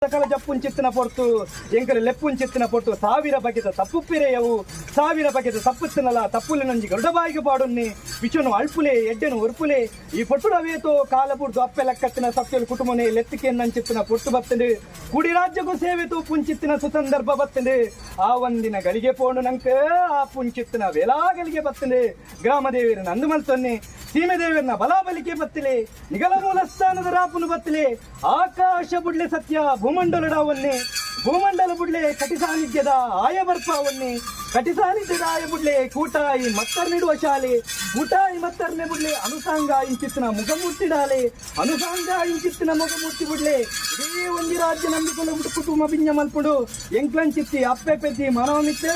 ಸಕಲ ಜಪ್ಪುಂಚಿತ್ತಿನ ಪೊರ್ತು ಎಂಕಲು ಲೆಪ್ಪುಂಚಿತ್ತಿನ ಪೊರ್ತು ಸಾವಿರ ಬಗೆದ ತಪ್ಪುಪ್ಪಿರೆಯವು ಸಾವಿರ ಬಗೆದ ತಪ್ಪುತ್ತಿನಲ್ಲ ತಪ್ಪುಲೆ ನಂಜಿ ಗರುಡಬಾಯಿಗೆ ಪಾಡೊನ್ನೆ ವಿಚನು ಅಳ್ಪುಲೆ ಎಡ್ಡೆನು ಒರ್ಪುಲೆ ಈ ಪೊಟ್ಟುಡವೇತೋ ಕಾಲಪುರ್ದು ಅಪ್ಪೆ ಲೆಕ್ಕತ್ತಿನ ಸತ್ಯಲು ಕುಟುಂಬನೆ ಲೆತ್ತಿಕೆ ನಂಚಿತ್ತಿನ ಪೊಟ್ಟು ಬತ್ತಂಡು ಕುಡಿ ರಾಜ್ಯಕ್ಕೂ ಸೇವೆತು ಪುಂಚಿತ್ತಿನ ಸುಸಂದರ್ಭ ಬತ್ತಂಡು ಆ ಒಂದಿನ ಗಳಿಗೆ ಪೋಣು ನಂಕ ಆ ಪುಂಚಿತ್ತಿನ ವೇಲಾಗಳಿಗೆ ಬತ್ತಂಡು ಗ್ರಾಮ ದೇವಿರ ನಂದು ಮಲ್ತೊನ್ನೆ ಸೀಮೆ ದೇವರನ್ನ ಬಲಾಬಲಿಕೆ ಬತ್ತಿಲೆ ನಿಗಲ ಮೂಲ ಸ್ಥಾನದ ರಾಪುನು ಬತ್ತಿಲೆ ಆಕಾಶ ಬುಡ್ಲೆ ಸತ್ಯ ಭೂಮಂಡಲಡವನ್ನೇ ಭೂಮಂಡಲ ಬುಡ್ಲೆ ಕಟಿ ಸಾನ್ನಿಧ್ಯದ ಆಯ ಬರ್ಪಾವನ್ನೇ ಕಟಿ ಸಾನ್ನಿಧ್ಯದ ಆಯ ಬುಡ್ಲೆ ಕೂಟಾಯಿ ಮತ್ತರ್ ನೀಡುವ ಶಾಲೆ ಕೂಟಾಯಿ ಮತ್ತರ್ನೆ ಬುಡ್ಲೆ ಅನುಸಾಂಗ ಇಂಚಿತ್ತಿನ ಮುಖಮೂರ್ತಿಡಾಲೆ ಅನುಸಾಂಗ ಇಂಚಿತ್ತಿನ ಮುಖಮೂರ್ತಿ ಬುಡ್ಲೆ ಇಡೀ ಒಂದಿ ರಾಜ್ಯ ನಂಬಿಕೊಂಡು ಕುಟುಂಬ ಬಿಂಜ ಮಲ್ಪುಡು ಎಂಕ್ಲಂಚಿತ್ತಿ ಅಪ್ಪೆ ಪೆದ್ದಿ ಮನೋಮಿತ್ತೆ